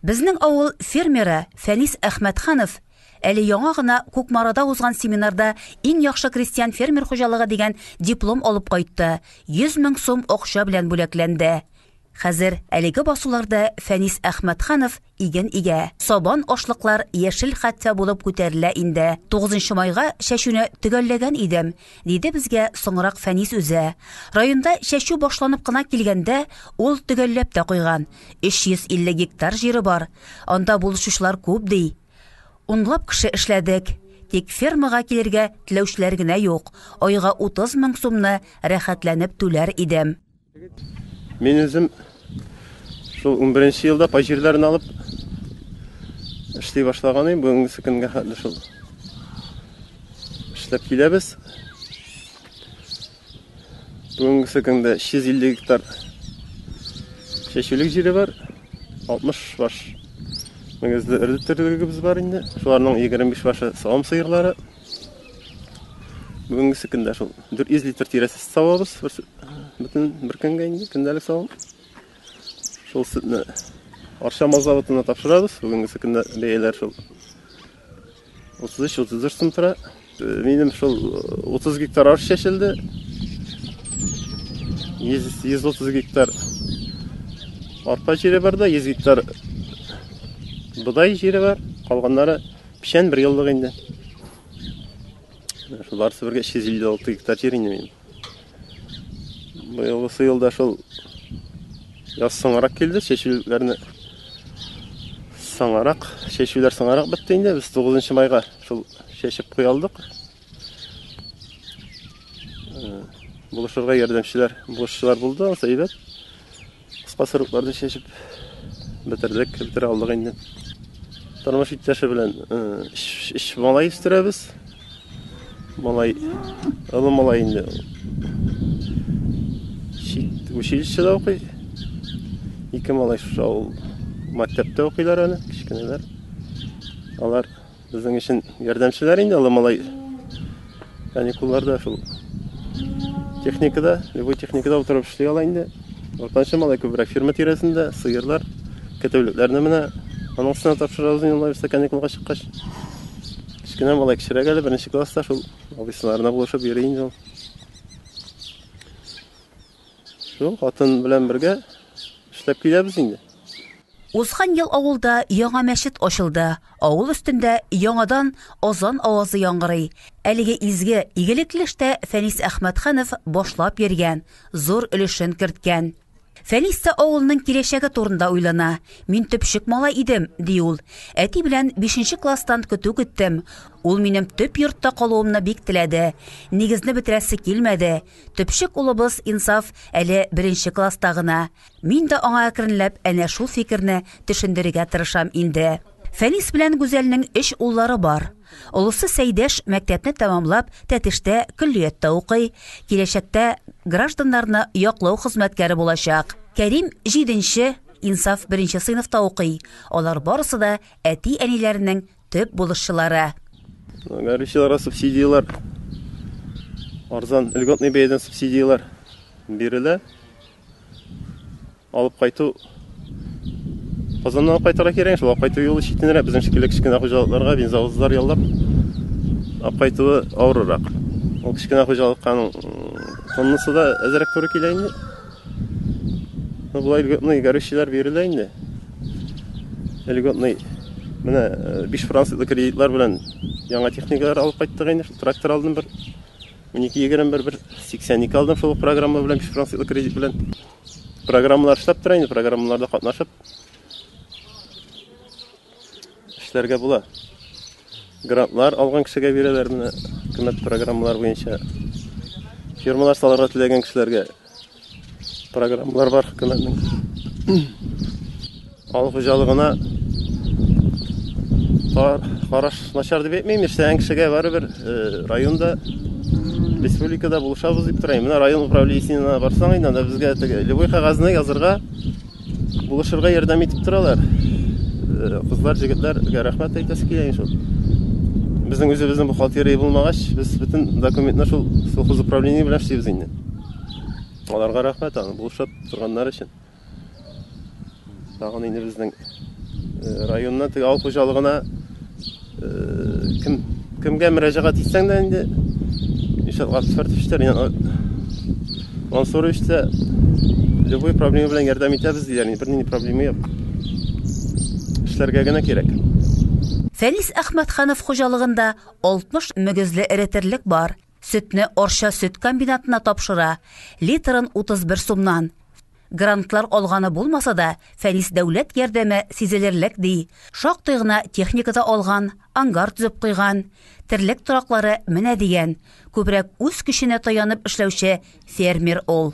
Безнең авыл фермеры Фәнис Әхмәтханов әле яңа гына Күкмарада узган семинарда иң яхшы крестьян фермер хуҗалыгы дигән диплом алып кайтты. 100 000 сум акча белән бүләкләнде. Хәзер әлеге басуларда Фәнис Әхмәтханов иген-игә. Сабан ашлыклар яшел хәтфә булып күтәрелә инде. 9 майга чәчүне төгәлләгән идем, диде безгә соңрак Фәнис үзе. Районда чәчү башланып кына килгәндә, ул төгәлләп тә куйган. 350 гектар җире бар. Анда булышучылар күп ди. Унлап кеше эшләдек. Тик фермага килергә теләүчеләр генә юк. Айга 30 000 сумны рәхәтләнеп түләр идем. Мен өзім шул 11-нче елда пай җирләрен алып эшли башлаганым, бүгенге көнгә хәтле шул эшләп киләбез. Бүгенге көндә 250 гектар чәчүлек җире бар, 60 баш мөгезле үрдәтерлегебез бар инде. Шуларның 25 башы савым сыерлары. Бүгенге көндә шул 400 литр тирәсе савабыз. Бөтен бер көнгә инде көндәлек савым. Шул сөтне Арча заводына тапшырабыз. Бүгенге көндә бәяләр шул 33-34 сум тора. Минем шул 30 гектар арыш чәчелде. 130 гектар арпа җире бар да, 100 гектар будай җире бар. Калганнары пишән бер еллык инде. Шулар бергә 256 гектар җир инде минем. Быелгы елда шул яз соңарак килде, чәчүләрне соңарак, чәчүләр соңарак бетте инде. Без 9 майга шул чәчеп куялдык. Булышырга булышчылар булды, сәйбәт. Кыска сырыкларны чәчеп бетердек алдык инде. Тормыш иптәше белән эш малай үстерәбез. Малай, олы малай инде. Училищеда укый. 2 малай шул мәктәптә укыйлар аны, кичкенәләр. Алар безнең өчен ярдәмчеләр инде, олы малай. Каникулларда шул техникада, любой техникада утырып эшли ала инде. Ортанчы малай күбрәк ферма тирәсендә сыерлар, көтүлекләрне менә аның сынап тапшырабыз инде, каникулга чыккач. Кичкенә малай кичерәк әле 1-нче класста шул абыйсыларына булышып йөри инде. Шул хатын белән бергә эшләп киләбез инде. Узган ел авылда яңа мәчет ачылды. Авыл өстендә яңадан азан авазы яңгырый. Әлеге изге игелекле эштә Фәнис Әхмәтханов башлап йөргән, зур өлешен керткән. Фәнис тә авылның киләчәге турында уйлана. Мин төпчек малай идем, ди ул. Әти белән 5-нче класстан көтү көттем. Ул минем төп йортта калуымны бик теләде. Нигезне бетерәсе килмәде. Төпчек улыбыз Инсаф әле 1-нче класста гына. Мин дә аңа әкренләп әнә шул фикерне төшендерергә тырышам инде. Фәнис белән Гүзәлнең 3 уллары бар. Улысы Сәйдәш мәктәпне тәмамлап, Тәтештә көллияттә укый. Киләчәктә гражданнарны яклау хезмәткәре булачак. Кәрим 7-нче, Инсаф 1-нче сыйныфта укый. Алар барысы да әти-әниләренең төп булышчылары. Гарифчыларга субсидиялар, арзан льготный бәядән субсидиялар бирелә. Алып кайту Казаннан кайтырга кирәк, шул кайту юлы читенрәк, безнең шикелле кичкенә хуҗалыкларга бензовозлар яллап, кайтуы авыррак. Ул кичкенә хуҗалыкның тоннасы да әзрәк туры килә инде. Булай льготный гарифчылар бирелә инде. Льготный менә 5 французлы кредитлар белән яңа техникалар алып кайттык инде. Трактор алдым бер 12-21 82 алдым шул программа белән 5 французлы кредит белән. Программалар эшләп тора инде, программаларда катнашып эшләргә була. Грантлар алган кешегә бирәләр менә хөкүмәт программалар буенча. Фирмалар салырга теләгән кешеләргә программалар бар хөкүмәтнең. Авыл хуҗалыгына караш начар дип әйтмим, эшләгән кешегә барыбер районда республикада булышабыз дип торам. Менә район управлениесенә барсаң инде, анда безгә любой кагазны язырга, булышырга ярдәм итеп торалар. Кызлар, җегетләргә рәхмәт әйтәсе килә шул. Безнең үзебезнең бухгалтерия булмагач, без бөтен документны шул совхоз управление белән эшлибез инде. Аларга рәхмәт, аны булышып торганнар өчен. Тагын инде безнең районнан теге авыл хуҗалыгына кемгә мөрәҗәгать итсәң дә инде Ишат Фәртовичтер Мансурович та любой проблема белән ярдәм итәбез диләр, бернинди проблема юк. Эшләргә генә кирәк. Фәнис Әхмәтханов хуҗалыгында 60 мөгезле эретерлек бар. Сөтне Орша сөт комбинатына тапшыра, литрын 31 сумнан. Грантлар алганы булмаса да, Фәнис дәүләт ярдәме сизелерлек ди. Шактый гына техникада алган, ангар төзеп куйган, терлек тораклары менә дигән. Күбрәк үз көченә таянып эшләүче фермер ул.